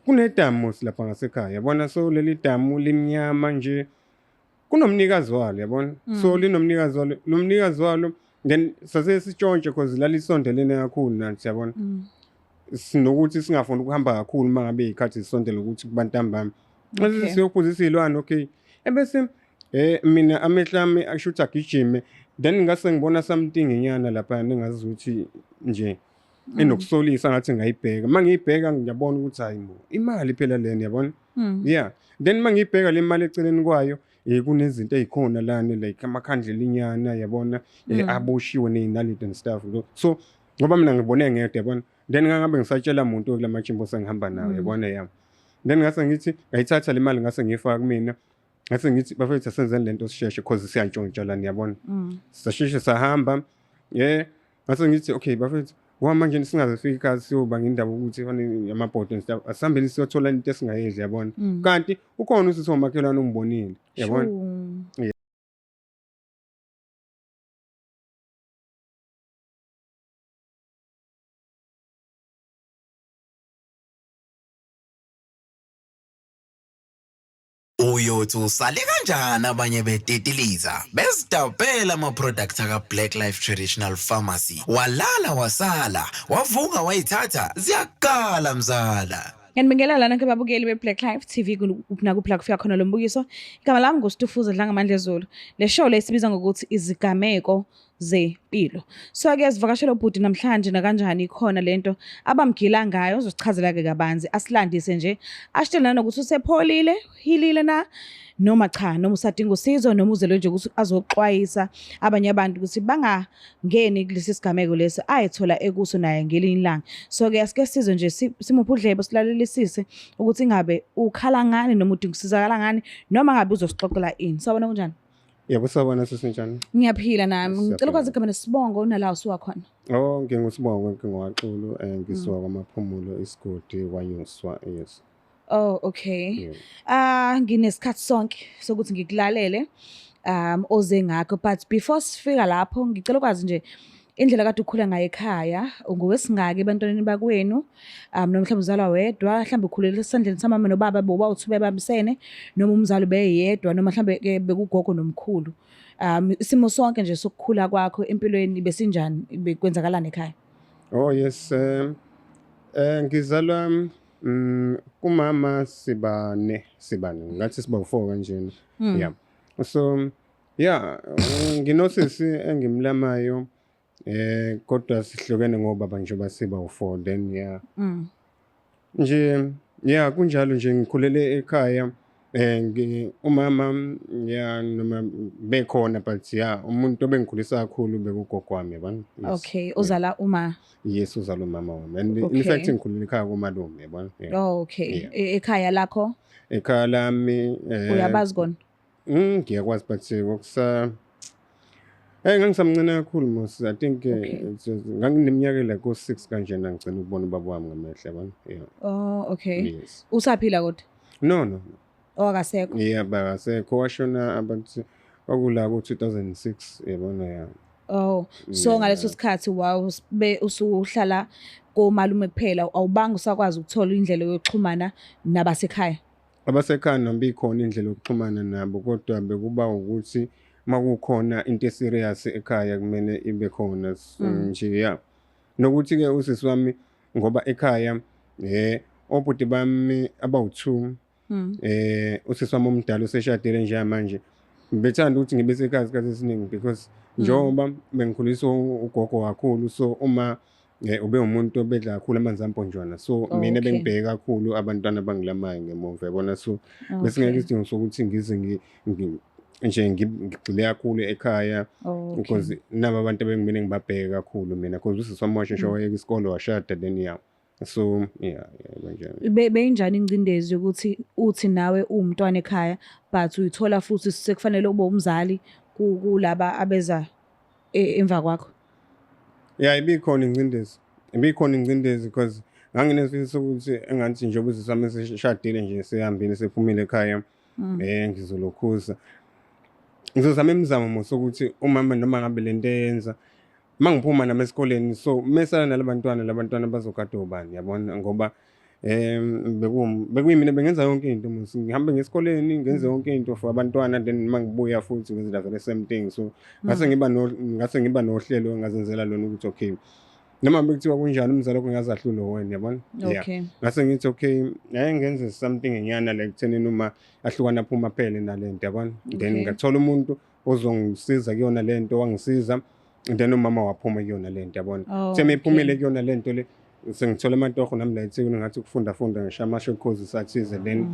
kunedamu lapha ngasekhaya yabona, so leli damu limnyama nje, kunomnikazi walo yabona, so linomnikazi walo, lo mnikazi walo then sase sitshontshe cause lalisondelene kakhulu nathi yabona, sinokuthi singafuni ukuhamba kakhulu mangabe izikhathi zisondele ukuthi kubantu ambami mase siyophuza isilwane. Okay, ebese mina amehla ami akushuthi agijime, then ngase ngibona something inyana lapha ningazi ukuthi nje enokusolisa ngathi ngayibheka, mangiyibheka ngiyabona ukuthi hayi bo imali phela lena yabona. Yeah, then mangiyibheka le mali eceleni kwayo kunezinto ezikhona lana like amakhandlela inyana yabona, aboshiwe nezinaliti and stuff. So ngoba mina ngibone ngedwa yabona, then ngangabe ngisatshela umuntu kula machimbo sengihamba nawe yabona yami, then ngase ngithi ngayithatha le mali ngase ngiyifaka kumina, ngase ngithi bafethu asenzeni lento sisheshe cause siyantshontsha lana yabona. Sasheshe sahamba, ngase ngithi okay bafethu manje singazifika ekhaya siyoba ngendaba ukuthi fanele amabhodo and stuff, asihambeni siyothola into esingayedli yabona. Kanti ukhona usisi womakhelwane ongibonile yabona. Uyothi usale kanjani abanye betetiliza bezidabela ama-products aka-Black Life Traditional Pharmacy, walala wasala wavuka wayithatha ziyakala mzala. Ngiyanibingelela lana ke babukeli be-Black Life TV nakuphi la kufika khona lo mbukiso. Igama lami nguStufuza Dlangamandla Zulu. Le show le sibiza ngokuthi izigameko zempilo. So ke sivakashela ubhuti namhlanje na kanjani ikhona lento abamgila ngayo, uzosichazela ke kabanzi, asilandise nje ashitelana ukuthi usepholile, hilile na noma cha, noma usadinga usizo noma uzelwe nje ukuthi azoxwayisa abanye abantu ukuthi bangangeni kulesi sigameko lesi ayithola ekuso naye ngelinye ilanga. So ke asike sizwe nje simuphe udlebe silalelisise ukuthi ingabe ukhala ngani noma udinga usizakala ngani noma ngabe uzosixoxela ini. Sawubona kunjani? Yebo sawubona sisinjani? Ngiyaphila nami. Ngicela ukwazi igama nesibongo nala usuka khona. Oh, ngingusibongo ngingwaXulu, ngisuka kwaMaphumulo isigodi kwanyuswa. Yes. Oh, okay. Nginesikhathi sonke sokuthi ngikulalele oze ngakho, but before sifika lapho ngicela ukwazi nje indlela kade ukhula ngayo ekhaya, ungowesingaki ebantwaneni bakwenu, noma mhlawumbe uzalwa wedwa, mhlawumbe ukhulela esandleni samama nobaba bobawuthu bebambisene, noma umzali beyedwa, noma mhlawumbe bekugogo nomkhulu. Isimo sonke nje sokukhula kwakho empilweni besinjani, bekwenzakalani ekhaya? Oh yes, ngizalwa kumama sibane ngathi siba u4 kanjena. Yeah, so yeah, nginosisi engimlamayo, kodwa sihlukene ngobaba nje basiba u4 then yeah. Nje yeah kunjalo nje ngikhulele ekhaya, umama yeah noma bekhona but yeah umuntu obengikhulisa kakhulu bekugogo wami yabona. Okay, uzala uma? Yes, uzala umama wami and in fact ngikhulele ekhaya kumalume yabona. Oh okay. Ekhaya lakho? Ekhaya lami uyabazi kona? Ngiyakwazi but ngokusa ngangisamncane kakhulu mos, I think ngangineminyaka like ko6 kanjena ngicela ukubona ubaba wami ngamehla yabona. Yeah. Oh okay. Yes. Usaphila kodwa? No. Akasekho? Yeah, bakasekho, washona abantu okula ku2006 yabona. Yeah. Oh, so ngaleso sikhathi usuhlala komalume kuphela, awubanga usakwazi ukuthola indlela yokuxhumana nabasekhaya? Abasekhaya noma ikhona indlela yokuxhumana nabo, kodwa bekuba ukuthi makukhona into eserious ekhaya kumele ibe khona nje. Yeah, nokuthi ke usisi wami ngoba ekhaya obhuti bami abawu2, usisi wami omdala useshadile nje manje, bethanda ukuthi ngibe sekhaya isikhathi esiningi because njengoba bengikhuliswa ugogo kakhulu, so uma ube umuntu obedla kakhulu amanzi amponjwana, so mina bengibheka kakhulu abantwana abangilamayo ngemuva yabona. So bese ngeke isidingo sokuthi ngize nje ngigcile kakhulu ekhaya because naba abantu abengimele ngibabheke kakhulu mina because usisi wami washesha wayeka isikole washada then yeah. So yeah kanjani. Beyinjani ingcindezi yokuthi uthi nawe umntwana ekhaya but uyithola futhi sekufanele ube umzali kulaba abeza emva kwakho? Yeah, ibikhona ingcindezi because nganginesifisa ukuthi engathi nje ubusisi wami seshadile nje sehambile sephumile ekhaya, ngizolokhuza. Ngizozama imizamo sokuthi umama noma ngabe lento eyenza mangiphuma nami esikoleni, so mesana labantwana bazogada ubani yabona, ngoba bekuyimina bengenza yonke into mos ngihambe ngesikoleni ngenze yonke into for abantwana then mangibuya futhi ngenza the same thing so ngase ngiba nohlelo ngazenzela lona ukuthi okay noma bekuthiwa kunjani umzali wakho ngazahlulo wena yabona Okay. ngase ngithi okay ngenze something enyana like thenini uma ahlukana phuma phele nalento yabona then Okay. ngathola umuntu ozongisiza kuyona lento wangisiza then umama waphuma kuyona lento yabona Oh, semiphumile kuyona lento le sengithola amatoho nami la eThekwini ngathi ukufunda ngisho ama-short courses athize then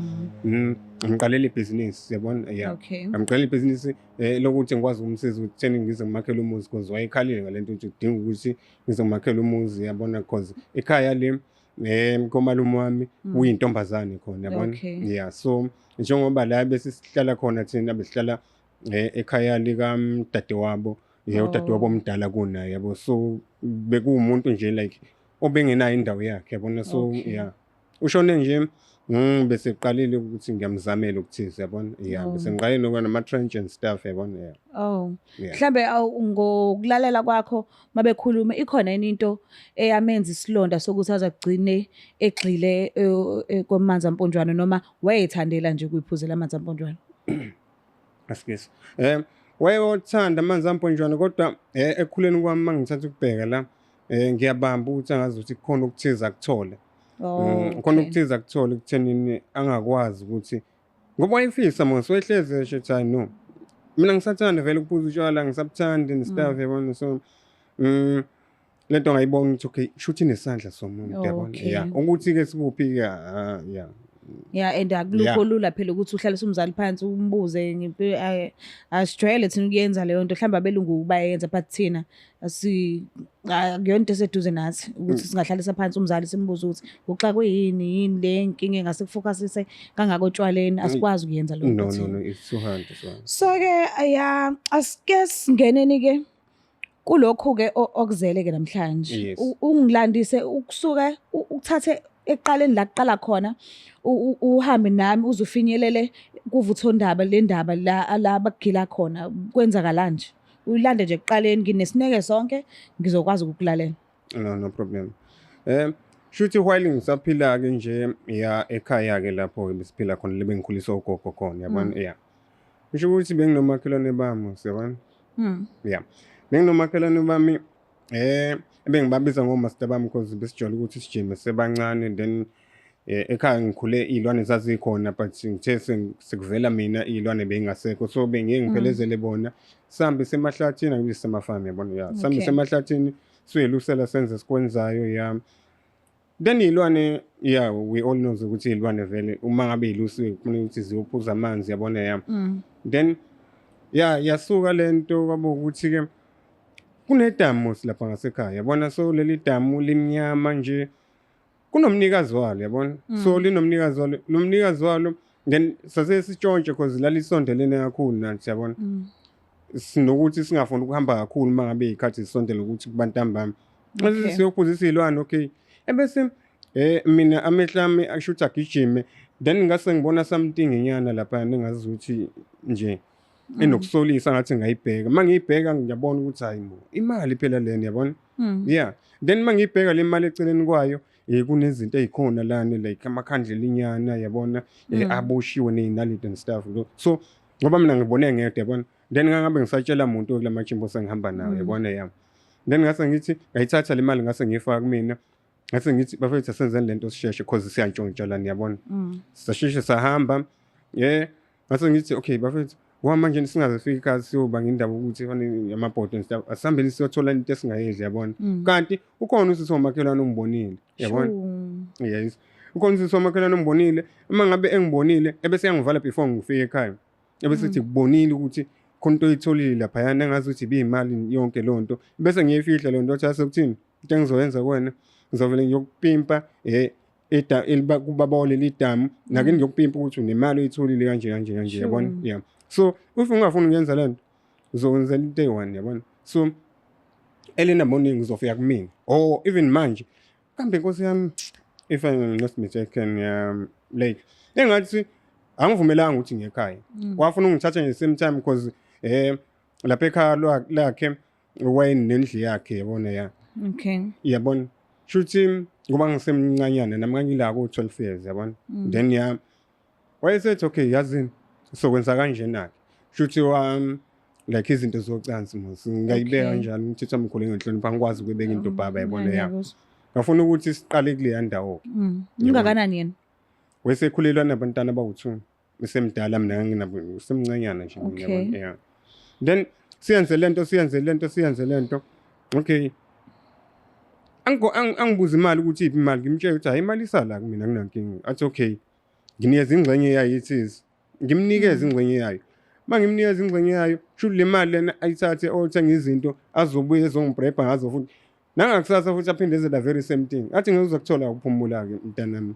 ngiqalela ibhizinisi yabona Okay. ngiqalela ibhizinisi lokuthi ngikwazi ukumsiza ukuthi theni ngize ngimakhele umuzi because wayekhalile ngalento ukuthi udinga ukuthi ngize ngimakhele umuzi yabona because ekhaya le komalume wami uyintombazane khona yabona Okay. so njengoba la bese sihlala khona thina besihlala ekhaya likamdadewabo udadewabo omdala kunaye yabo so bekuwumuntu nje like obengenayo indawo yakhe yabona so Okay. ushone nje bese qalile ukuthi ngiyamzamela ukuthize yabona bese ngiqale nokuba nama-trench and stuff yabona Oh. Yeah. Mhlambe ngokulalela kwakho mabekhuluma ikhona into eyamenza isilonda sokuthi azagcine egxile kwamanzi amponjwana noma wayethandela nje ukuyiphuzela amanzi amponjwana. asikisi wayewothanda amanzi amponjwana kodwa ekukhuleni kwami mangithatha ukubheka la ngiyabamba ukuthi angazi ukuthi kukhona okuthize akuthole khona okuthize akuthole ekuthenini angakwazi ukuthi ngoba wayefisa mos wayehlezi esho ukuthi hayi no mina ngisathanda vele ukuphuza utshwala ngisabuthandi and stuff yabona so lento ngayibona ukuthi okay shuthi nesandla somuntu yabona ukuthi-ke sikuphi-ke Yeah, and akulukho lula phela ukuthi uhlalise umzali phansi umbuze asijwayele thina ukuyenza leyo nto mhlawumbe abelungu bayenza but thina akuyona into eseduze nathi ukuthi singahlalisa phansi umzali simbuze ukuthi uxakwe yini le nkinga engase kufocusise kangakotshwaleni asikwazi ukuyenza leyo nto. No it's too hard So-ke asike singeneni-ke kulokhu-ke okuzele-ke namhlanje. Yes. Ungilandise ukusuke uthathe eqaleni la kuqala khona uhambe nami uzufinyelele kuvuthondaba le ndaba la bakugila khona kwenzakala nje ulande nje kuqaleni nginesineke sonke ngizokwazi ukukulalela. No problem shuthi while ngisaphila-ke nje ekhaya-ke lapho besiphila khona le bengikhulisa ugogo khona yabona ngisho ukuthi benginomakhelwane bami siyabona benginomakhelwane bami ebengibabiza ngomaster bami because besijwayele ukuthi sijime sebancane then ekhaya ngikhule iy'lwane zazikhona but ngithe sekuvela mina iy'lwane bey'ngasekho so bengiye ngiphelezele bona sihambe semahlathini angibizi semafamu yabona sihambe semahlathini siyelusela senze sikwenzayo then iy'lwane we all knows ukuthi iy'lwane vele uma ngabe y'lusiwe kufanele ukuthi ziyophuza amanzi yabona then yasuka lento kwaba ukuthi-ke kunedamu lapha ngasekhaya yabona so leli damu limnyama nje kunomnikazi walo yabona so linomnikazi walo lo mnikazi walo then sase sitshontshe because lalisondelene kakhulu nathi yabona sinokuthi singafuni ukuhamba kakhulu mangabe izikhathi zisondele ukuthi kubantu ambami mase siyophuzisa izilwane okay ebese mina amehlami akushuthi agijime then ngase ngibona something enyana lapha ningazi ukuthi nje enokusolisa ngathi ngayibheka mangiyibheka ngiyabona ukuthi hayi mo imali phela lena yabona then mangiyibheka le mali eceleni kwayo kunezinto ezikhona lana like amakhandlela inyana yabona aboshiwe nezinaliti and stuff so ngoba mina ngibone ngedwa yabona then ngangabe ngisatshela umuntu kula machimbo sengihamba nawe yabona then ngase ngithi ngayithatha le mali ngase ngiyifaka kumina ngase ngithi bafethu asenzeni lento sisheshe because siyantshontshelana niyabona sasheshe sahamba ngase ngithi okay bafethu manje singazifika ekhaya siyoba ngendaba ukuthi fanele amabhodo and stuff asihambeni siyothola into esingayedli yabona kanti ukhona usisi wamakhelwane ongibonile yabona yes ukhona usisi wamakhelwane ongibonile uma ngabe engibonile ebese yangivala before ngifike ekhaya ebese sithi kubonile ukuthi khona into oyitholile laphayana engazi ukuthi ibiyimali yonke leyo nto bese ngiyifihla leyo nto athi asekuthini into engizoyenza kuwena ngizovele ngiyokupimpa kubaba oleli damu nake ngiyokupimpa ukuthi unemali oyitholile kanje yabona so if ungafuni ukuyenza lento uzokwenza into eyi-1 yabona so elena morning uzofika kumina or even manje kambe nkosi yami if I'm not mistaken like engathi angivumelanga ukuthi ngekhaya wafuna ungithatha nje same time because lapha ekhaya lakhe wayenendlu yakhe yabona okay yabona shuthi ngoba ngisemncanyana nami ngangila ku 12 years yabona. Then wayesethi okay yazini sokwenza kanjena ke. Shuthi like izinto zocansi mos ngiyayibeka kanjalo umthetho omkhulu ngenhlonipha ngikwazi ukubeka into baba yabona yami. Ngafuna ukuthi siqale kule ndawo. Ungakanani yena? Wesekhulelwa nabantwana abawu2. Besemdala mina nginabo semncanyana nje ngiyabona yeah. Then siyenze lento. Okay. Angibuza imali ukuthi iphi imali ngimtshela ukuthi hayi imali isala kumina nginankingi. Athi okay. Nginikeza ingxenye yayo ithize. Ngimnikeza ingxenye yayo. Mangimnikeza ingxenye yayo, sho le mali lena ayithathe othenga izinto azobuye ezongibrebha ngazo futhi. Nangakusasa futhi aphindeze la very same thing. Athi ngizokuthola ukuphumula ke mntanami.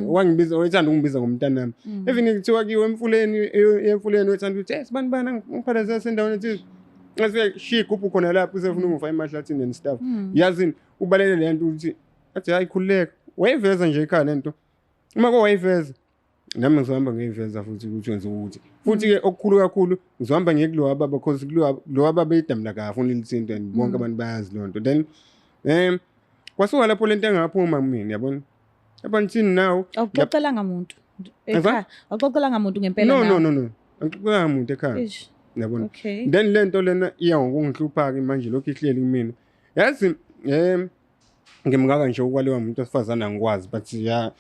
Wangibiza wayethanda ukungibiza ngomntanami. Even kuthiwa kiwe emfuleni wethanda ukuthi sibani ngiphaleze sendaweni ethize. Ngase shigubhu khona lapho usefuna ungifa emahlathini and stuff. Yazini ubalele lento ukuthi athi hayi khuleka. Wayiveza nje ekhaya lento. Uma ko wayiveza nami ngizohamba ngiyiveza futhi ukuthi wenza ukuthi. Futhi ke okukhulu kakhulu ngizohamba ngiyekulowa baba because lo baba edamla kahle ufuna lithinto and bonke abantu bayazi lonto. Then kwasuka lapho lento engaphuma mina yabona. Abanthini now awuxoxela ngamuntu ekhaya awuxoxela ngamuntu ngempela nawe no angixoxela ngamuntu ekhaya yabona. Then lento lena iya ngokungihlupha ke manje lokho ihleli kumina yazi ngimngaka nje ukwalewa umuntu osifazana ngikwazi but ya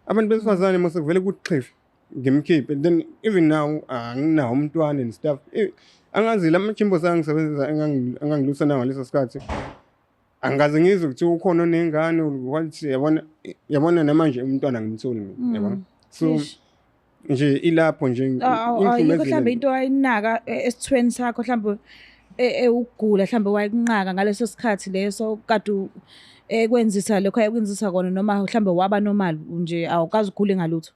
abantu besifazane mase kuvele kuchife ngimkhiphe then even now anginawo umntwana and stuff angazi la machimbo sangisebenza angangilusana ngaleso sikhathi angaze ngizwe ukuthi ukhona onengane wathi yabona namanje umntwana ngimtholi mina yabona. So nje ilapho nje mhlawumbe into ayinaka esithweni sakho mhlawumbe ukugula mhlawumbe wayikunqaka ngaleso sikhathi leso kade ekwenzisa lokho ayekwenzisa kona noma mhlawumbe waba normal nje awukazi ukhule ngalutho.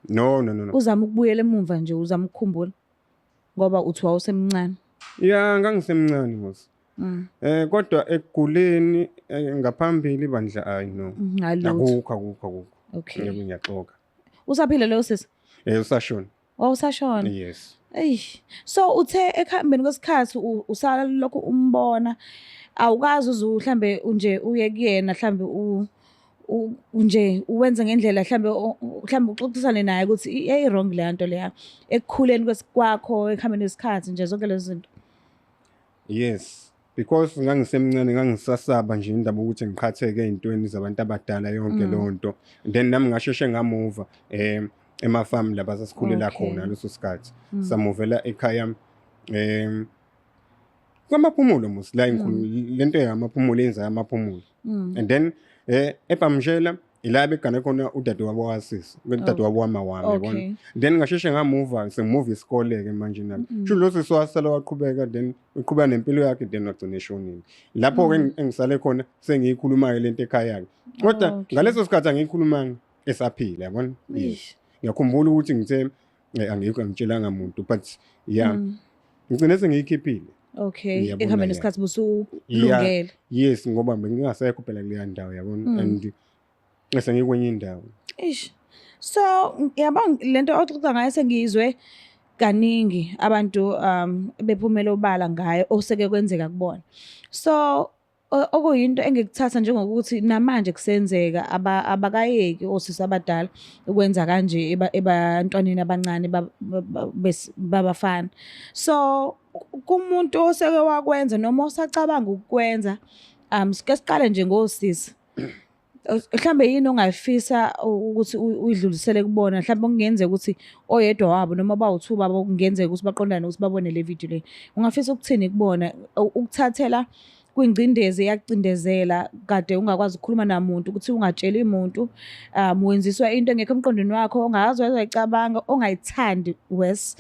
No. Uzama ukubuyela emuva nje uzama ukukhumbula ngoba uthi wawusemncane. Yeah ngangisemncane mos. Kodwa ekuguleni ngaphambili bandla ayi no. Akukho. Okay. Yebo ngiyaxoka. Usaphila lo sisi? Usashona. Usashona? Yes. So uthe ekhambeni kwesikhathi usala lokho umbona awukazi mhlambe nje uye kuyena mhlambe nje uwenze ngendlela mhlambe uxoxisane naye ukuthi hey wrong le nto leya ekukhuleni kwakho ekhambeni kwesikhathi nje zonke lezi zinto. Yes. Because ngangisemncane ngangisasaba nje indaba ukuthi ngiqhatheke ezintweni zabantu abadala yonke lonto. Then nami ngasheshe ngamuva emafarm laba sasikhulela khona leso sikhathi. Samuvela ekhaya kwamaphumulo mos la inkulu lento yamaphumulo yenza amaphumulo. And then ePamshela ila begane khona udade wabo wasisi udade wabo wami yabona. Then ngasheshe ngamuva sengimuva isikole ke manje nami sho lo siswasala waqhubeka then uqhubeka nempilo yakhe then wagcina eshonini lapho ke engisale khona sengiyikhuluma ke lento ekhaya yakhe kodwa ngaleso sikhathi angiyikhulumanga esaphila yabona. Yes ngiyakhumbula ukuthi ngithe angikho ngitshelanga umuntu but yeah ngicine sengiyikhiphile. Okay ekhambeni isikhathi busulungele. Yes ngoba bengingasekho phela kuleya ndawo yabona and ngase ngikwenye indawo. So yabona lento oxoxa ngayo sengizwe kaningi abantu bephumela obala ngayo oseke kwenzeka kubona. So okuyinto engikuthatha njengokuthi namanje kusenzeka abakayeki osisi abadala ukwenza kanje ebantwaneni abancane babafana. So kumuntu oseke wakwenza noma osacabanga ukukwenza sike siqale nje ngosisi. Mhlambe yini ongafisa ukuthi uyidlulisele kubona mhlambe okungenzeka ukuthi oyedwa wabo noma bawu2 babo kungenzeka ukuthi baqondane ukuthi babone le video le. Ungafisa ukuthini kubona ukuthathela kwingcindezi yakucindezela kade ungakwazi ukukhuluma namuntu ukuthi ungatsheli umuntu wenziswa into engekho emqondweni wakho ongazi wayicabanga ongayithandi wes.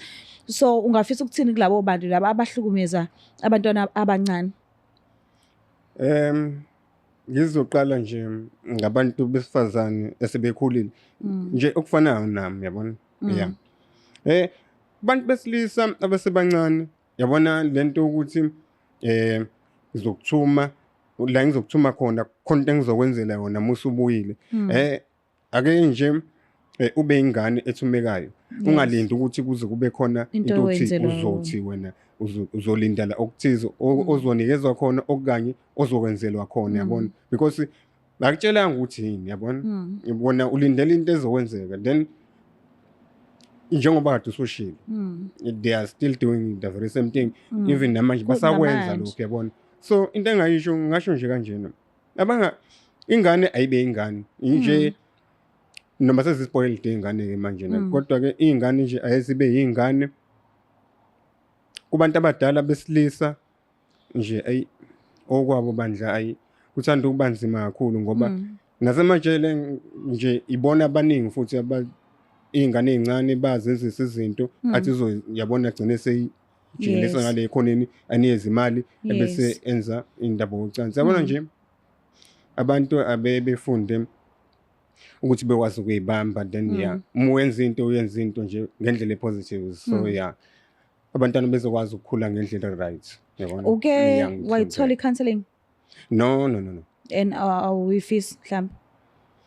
So ungafisa ukuthini kulabo bantu laba abahlukumeza abantwana abancane? Ngizoqala nje ngabantu besifazane esebekhulile nje okufanayo nami yabona. Yeah. Abantu besilisa abasebancane yabona lento ukuthi ngizokuthuma la ngizokuthuma khona engizokwenzela yona musubuyile. Ake nje ube ingane ethumekayo ungalindi ukuthi kuze kube khona into othi uzothi wena uzolindela okuthize ozonikezwa khona okanye ozokwenzelwa khona yabona because akutshelanga ukuthi yini yabona bona ulindele into ezokwenzeka then njengoba kade usushilo they are still doing the very same thing even namanje basakwenza lokho yabona so into engayisho ngasho nje kanjena ingane ayibe ingane nje noma sezispoiled ingane ke manje kodwa ke ingane nje ayisibe yingane kubantu abadala besilisa nje okwabo bandla kuthanda ukuba nzima kakhulu ngoba nasemajele nje ibona abaningi futhi ingane ezincane bazenzisa izinto athi yabona gcine seyijilisa ngale ekhoneni anikeza imali ebese enza indaba yocansi yabona nje abantu abebefunde ukuthi bekwazi ukuyibamba then uyenza into nje ngendlela epositive so abantwana bezokwazi ukukhula ngendlela right yabona wayithola i-counseling no and awuyifisi mhlawumbe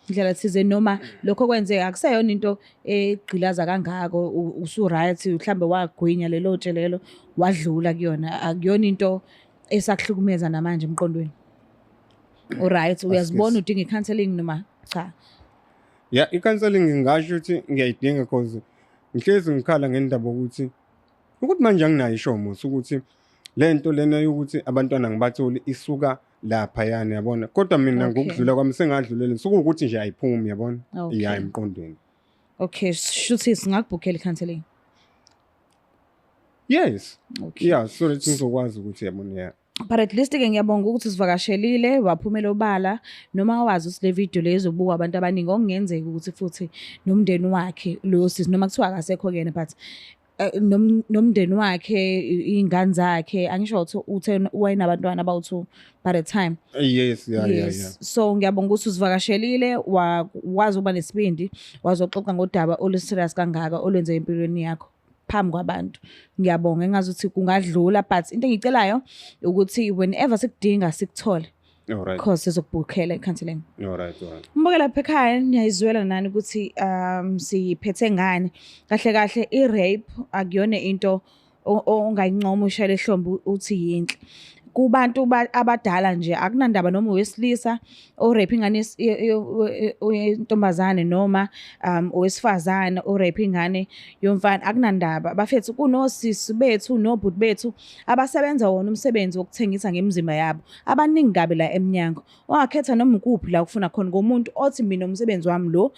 indlela thize noma lokho kwenzeka akuseyona into egqilaza kangako usu-right mhlawumbe wagwinya lelo tshelelo wadlula kuyona akuyona into esakuhlukumeza namanje emqondweni right uyazibona udinga i-counseling noma cha i-counseling ngingasho ukuthi ngiyayidinga because ngihlezi ngikhala ngendaba ukuthi manje anginayo ishomo ukuthi lento lena yokuthi abantwana ngibatholi isuka lapha yana yabona kodwa mina ngokudlula kwami sengadlulela sokuthi nje ayiphumi yabona emqondweni okay shuthi singakubhukhela i-counseling yes so that ngizokwazi ukuthi yabona but at least ke ngiyabonga ukuthi sivakashelile waphumela obala noma wazi ukuthi le video lezo buka abantu abaningi okungenzeka ukuthi futhi nomndeni wakhe lo sisi noma kuthiwa akasekho kuyena but nomndeni wakhe ingane zakhe angisho ukuthi uthe wayinabantwana abawu2 by the time yes so ngiyabonga ukuthi usivakashelile wazi uba nesibindi wazoxoxa ngodaba oluserious kangaka olwenze empilweni yakho phambi kwabantu ngiyabonga engazuthi kungadlula but into engicelayo ukuthi whenever sikudinga sikuthole alright because sizokubhukhela i-counseling alright mbukela lapha ekhaya niyayizwela nani ukuthi siphethe ngane kahle i-rape akuyona into ongayincoma ushayele ehlombe uthi yinhle kubantu abadala nje akunandaba noma owesilisa o-rape ingane yentombazane noma owesifazane o-rape ingane yomfana akunandaba bafethu kunosisi bethu nobhuti bethu abasebenza wona umsebenzi wokuthengisa ngemizimba yabo abaningi kabi la eminyango ongakhetha noma ukuphi la ukufuna khona ngomuntu othi mina umsebenzi wami lo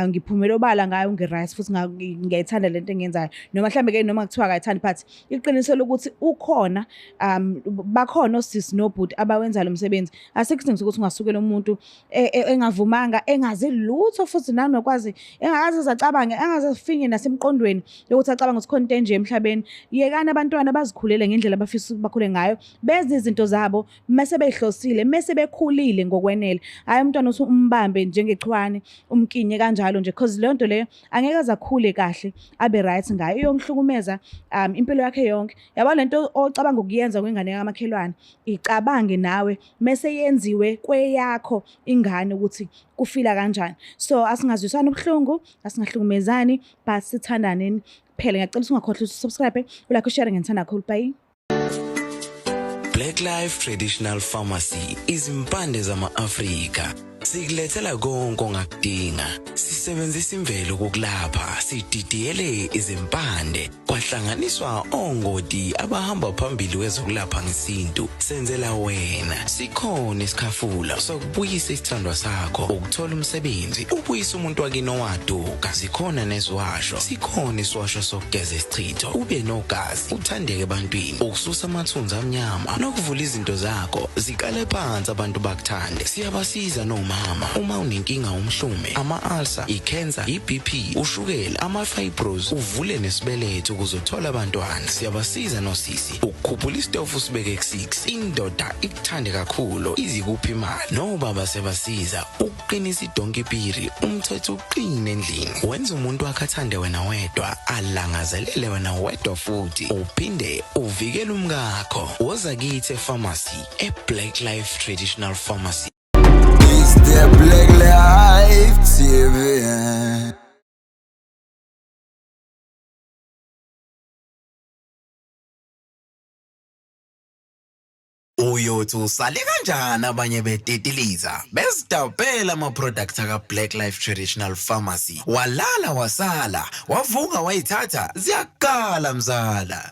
ngiphumela obala ngayo ngi-right futhi ngiyayithanda lento engiyenzayo noma mhlambe ke noma kuthiwa akayithandi but iqiniso lokuthi ukhona khona osisi nobhuti abawenza lo msebenzi asikudingi ukuthi ungasukela umuntu engavumanga engazi lutho futhi nanokwazi engakaze zacabange engazafinye nasemqondweni yokuthi acabanga ukuthi khona into enje emhlabeni yekana abantwana bazikhulele ngendlela abafisa bakhule ngayo benze izinto zabo mase behlosile mase bekhulile ngokwenele hayi umntwana uthi umbambe njengechwane umkinye kanjalo nje because le nto leyo angeke azakhule kahle abe right ngayo iyongihlukumeza impilo yakhe yonke yabo lento ocabanga ukuyenza kwengane yamakhelwane icabange nawe mase yenziwe kweyakho ingane ukuthi kufila kanjani so asingazwisana ubuhlungu asingahlukumezani but sithandaneni phela ngiyacela ungakhohlwa ukusubscribe ulike ushare ngithanda kakhulu bye Black Life Traditional Pharmacy izimpande zama-Afrika sikulethela konke ongakudinga sisebenzisa imvelo ukulapha sididiyele izimpande kwahlanganiswa ongoti abahamba phambili kwezokulapha ngesintu senzela wena sikhona isikhafula sokubuyisa isithandwa sakho ukuthola umsebenzi ubuyisa umuntu wakini owaduka sikhona nezwasho sikhona iswasho sokugeza isichitho ube nogazi uthandeke ebantwini ukususa amathunzi amnyama nokuvula izinto zakho zikale phansi abantu bakuthande siyabasiza noma uma unenkinga umhlume ama-ulcer i-cancer i-BP ushukela ama-fibros uvule nesibeletho ukuzothola abantwana siyabasiza nosisi ukukhuphula isitofu sibeke ku6 indoda ikuthande kakhulu izikuphi imali nobaba sebasiza ukuqinisa idonkipiri umthetho uqine endlini wenza umuntu wakhe athande wena wedwa alangazelele wena wedwa futhi uphinde uvikele umkakho woza kithi epharmacy eBlack Life Traditional Pharmacy. The Black Life TV. uthi usale kanjani abanye betitiliza bezidabhela ama-products aka-Black Life Traditional Pharmacy walala wasala wavuka wayithatha ziyakala mzala.